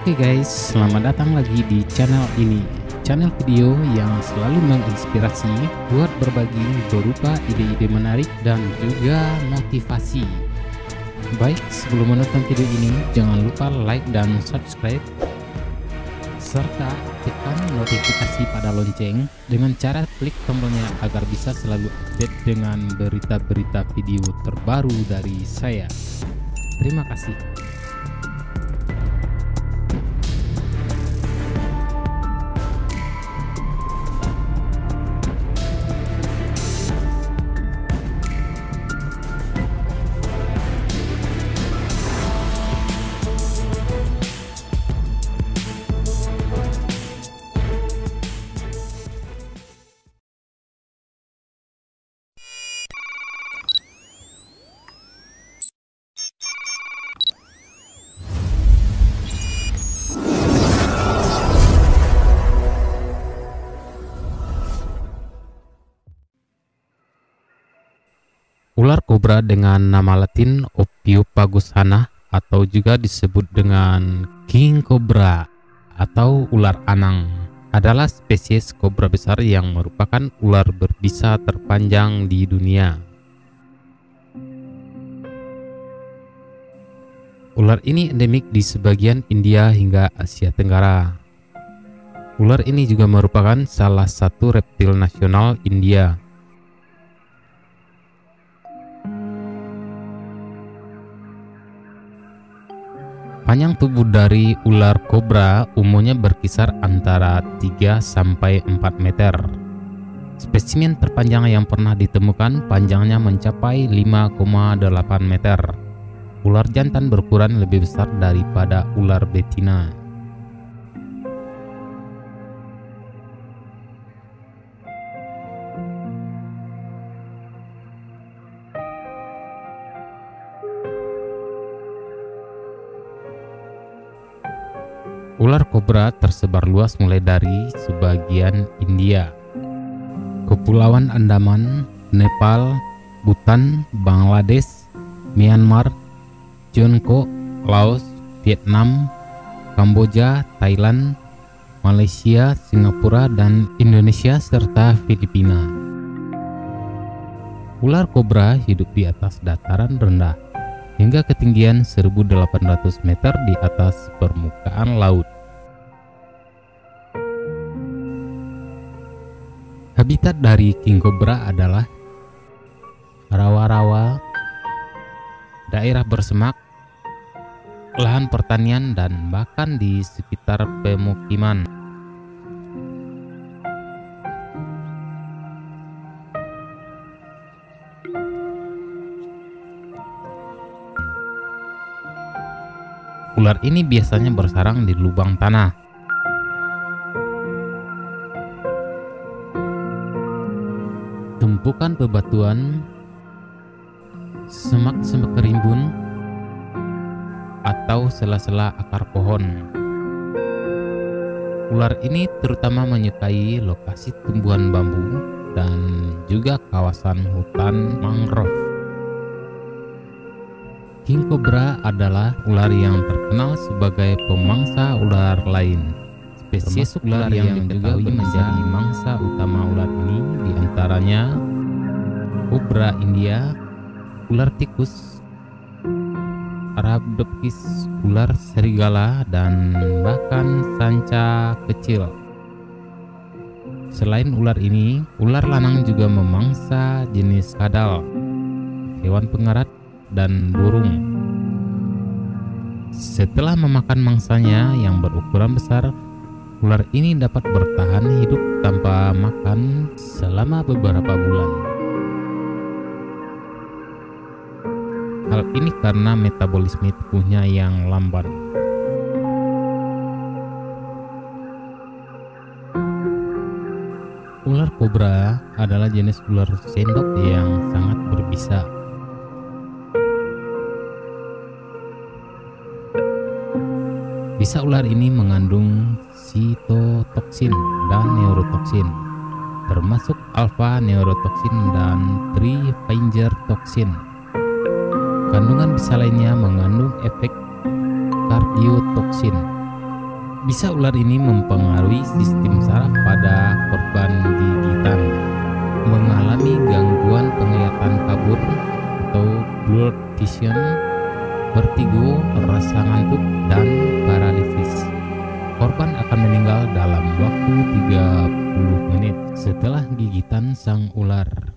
Oke guys, selamat datang lagi di channel ini. Channel video yang selalu menginspirasi buat berbagi berupa ide-ide menarik dan juga motivasi. Baik, sebelum menonton video ini, jangan lupa like dan subscribe serta tekan notifikasi pada lonceng dengan cara klik tombolnya agar bisa selalu update dengan berita-berita video terbaru dari saya. Terima kasih. Ular kobra dengan nama latin Ophiopagus hannah atau juga disebut dengan king cobra atau ular anang adalah spesies kobra besar yang merupakan ular berbisa terpanjang di dunia. Ular ini endemik di sebagian India hingga Asia Tenggara. Ular ini juga merupakan salah satu reptil nasional India. Panjang tubuh dari ular kobra umumnya berkisar antara 3 sampai 4 meter. Spesimen terpanjang yang pernah ditemukan panjangnya mencapai 5,8 meter. Ular jantan berukuran lebih besar daripada ular betina. Ular kobra tersebar luas mulai dari sebagian India, Kepulauan Andaman, Nepal, Bhutan, Bangladesh, Myanmar, Tiongkok, Laos, Vietnam, Kamboja, Thailand, Malaysia, Singapura, dan Indonesia serta Filipina. Ular kobra hidup di atas dataran rendah hingga ketinggian 1.800 meter di atas permukaan laut. Habitat dari king cobra adalah rawa-rawa, daerah bersemak, lahan pertanian, dan bahkan di sekitar pemukiman. Ular ini biasanya bersarang di lubang tanah. Tumpukan bebatuan, semak-semak rimbun, atau sela-sela akar pohon. Ular ini terutama menyukai lokasi tumbuhan bambu dan juga kawasan hutan mangrove. King cobra adalah ular yang terkenal sebagai pemangsa ular lain. Spesies ular yang diketahui menjadi mangsa utama ular ini diantaranya kobra India, ular tikus, Rhabdopsis, ular serigala, dan bahkan sanca kecil. Selain ular ini, ular lanang juga memangsa jenis kadal, hewan pengerat, dan burung. Setelah memakan mangsanya yang berukuran besar, ular ini dapat bertahan hidup tanpa makan selama beberapa bulan. Hal ini karena metabolisme tubuhnya yang lambat. Ular kobra adalah jenis ular sendok yang sangat berbisa. Bisa ular ini mengandung sitotoksin dan neurotoksin, termasuk alpha neurotoksin dan trifinger toksin. Kandungan bisa lainnya mengandung efek kardiotoksin, Bisa ular ini mempengaruhi sistem saraf pada korban gigitan, mengalami gangguan penglihatan kabur atau blurred vision, vertigo, rasa ngantuk, dan paralisis. Korban akan meninggal dalam waktu 30 menit setelah gigitan sang ular.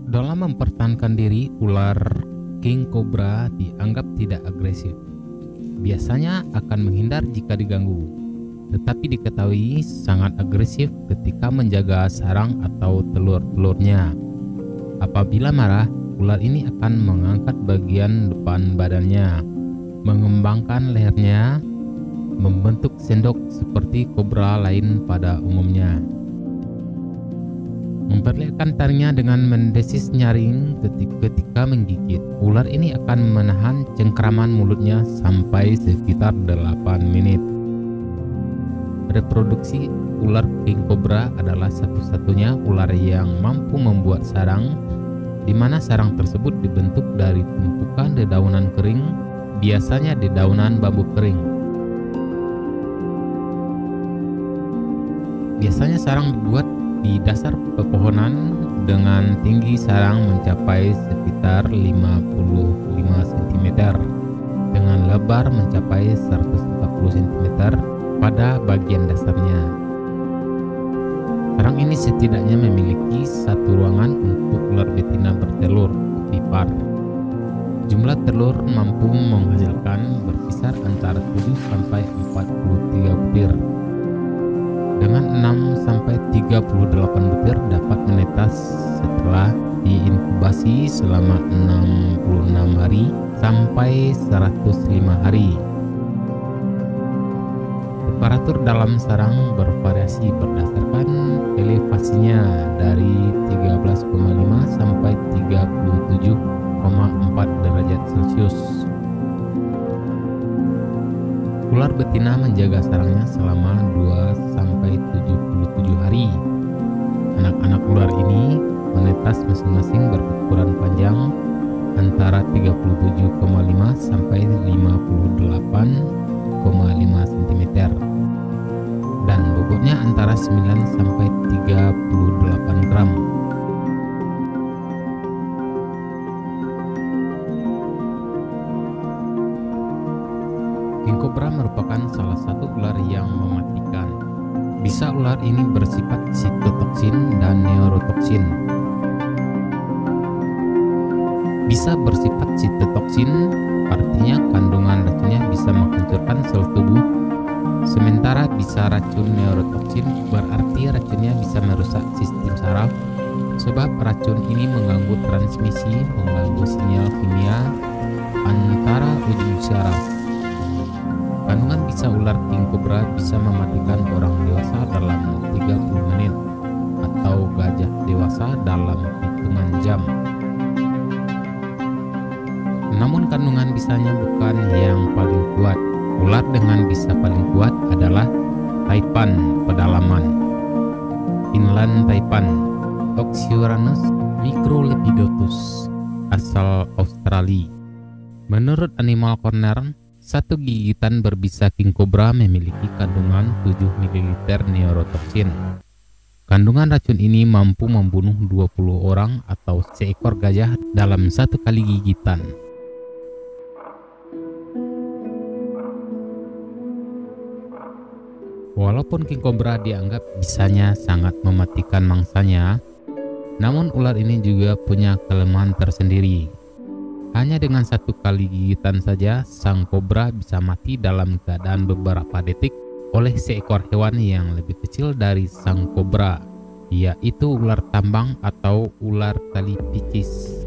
Dalam mempertahankan diri, ular king cobra dianggap tidak agresif. Biasanya akan menghindar jika diganggu, tetapi diketahui sangat agresif ketika menjaga sarang atau telur-telurnya. Apabila marah, ular ini akan mengangkat bagian depan badannya, mengembangkan lehernya, membentuk sendok seperti kobra lain pada umumnya. Memperlihatkan taringnya dengan mendesis nyaring ketika menggigit. Ular ini akan menahan cengkraman mulutnya sampai sekitar 8 menit. Reproduksi ular king cobra adalah satu-satunya ular yang mampu membuat sarang, di mana sarang tersebut dibentuk dari tumpukan dedaunan kering, biasanya dedaunan bambu kering. Biasanya sarang dibuat di dasar pepohonan dengan tinggi sarang mencapai sekitar 55 cm dengan lebar mencapai 140 cm pada bagian dasarnya. Sarang ini setidaknya memiliki satu ruangan untuk ular betina bertelur, ovipar. Jumlah telur mampu menghasilkan berkisar antara 7 sampai 43 butir. Dengan 6 sampai 38 butir dapat menetas setelah diinkubasi selama 66 hari sampai 105 hari. Temperatur dalam sarang bervariasi berdasarkan elevasinya dari 13,5 sampai 37,4 derajat Celcius. Ular betina menjaga sarangnya selama 2 sampai 77 hari. Anak-anak ular ini menetas masing-masing berukuran panjang antara 37,5 sampai 58,5 cm dan bobotnya antara 9 sampai 38 gram. King cobra merupakan salah satu ular yang mematikan. Bisa ular ini bersifat sitotoksin dan neurotoksin. Bisa bersifat sitotoksin, artinya kandungan racunnya bisa menghancurkan sel tubuh. Sementara bisa racun neurotoksin, berarti racunnya bisa merusak sistem saraf, sebab racun ini mengganggu transmisi, mengganggu sinyal kimia antara ujung syaraf. Kandungan bisa ular king cobra bisa mematikan orang dewasa dalam 30 menit atau gajah dewasa dalam hitungan jam. Namun kandungan bisanya bukan yang paling kuat. Ular dengan bisa paling kuat adalah taipan pedalaman, inland taipan, Oxyuranus microlepidotus, asal Australia. Menurut Animal Corner, satu gigitan berbisa king cobra memiliki kandungan 7 ml neurotoksin. Kandungan racun ini mampu membunuh 20 orang atau seekor gajah dalam satu kali gigitan. Walaupun king cobra dianggap bisanya sangat mematikan mangsanya, namun ular ini juga punya kelemahan tersendiri. Hanya dengan satu kali gigitan saja, sang kobra bisa mati dalam keadaan beberapa detik oleh seekor hewan yang lebih kecil dari sang kobra, yaitu ular tambang atau ular tali picis.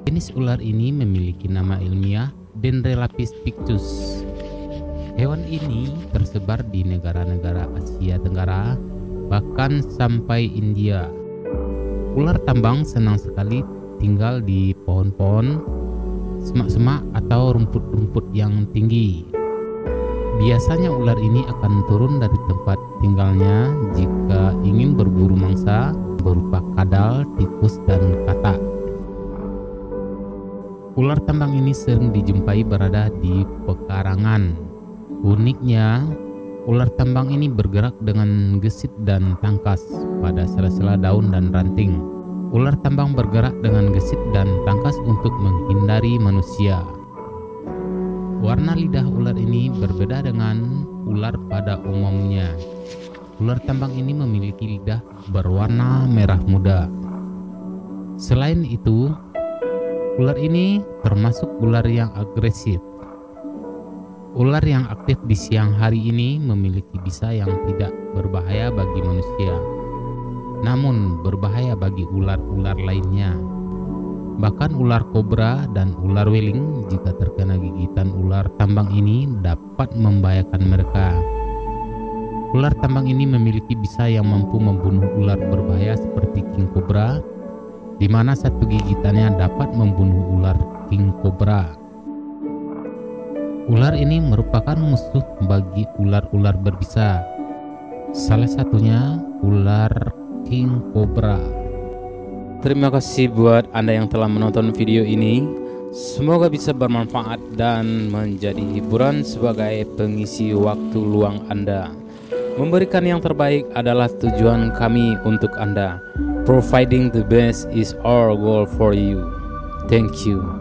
Jenis ular ini memiliki nama ilmiah Dendrelaphis pictus. Hewan ini tersebar di negara-negara Asia Tenggara, bahkan sampai India. Ular tambang senang sekali tinggal di pohon-pohon, semak-semak atau rumput-rumput yang tinggi. Biasanya ular ini akan turun dari tempat tinggalnya jika ingin berburu mangsa berupa kadal, tikus, dan katak. Ular tambang ini sering dijumpai berada di pekarangan. Uniknya, ular tambang ini bergerak dengan gesit dan tangkas pada sela-sela daun dan ranting. Ular tambang bergerak dengan gesit dan tangkas untuk menghindari manusia. Warna lidah ular ini berbeda dengan ular pada umumnya. Ular tambang ini memiliki lidah berwarna merah muda. Selain itu, ular ini termasuk ular yang agresif. Ular yang aktif di siang hari ini memiliki bisa yang tidak berbahaya bagi manusia, namun berbahaya bagi ular-ular lainnya. Bahkan ular kobra dan ular weling jika terkena gigitan ular tambang ini dapat membahayakan mereka. Ular tambang ini memiliki bisa yang mampu membunuh ular berbahaya seperti king cobra, di mana satu gigitannya dapat membunuh ular king cobra. Ular ini merupakan musuh bagi ular-ular berbisa, salah satunya ular king cobra. Terima kasih buat Anda yang telah menonton video ini. Semoga bisa bermanfaat dan menjadi hiburan sebagai pengisi waktu luang Anda. Memberikan yang terbaik adalah tujuan kami untuk Anda. Providing the best is our goal for you. Thank you.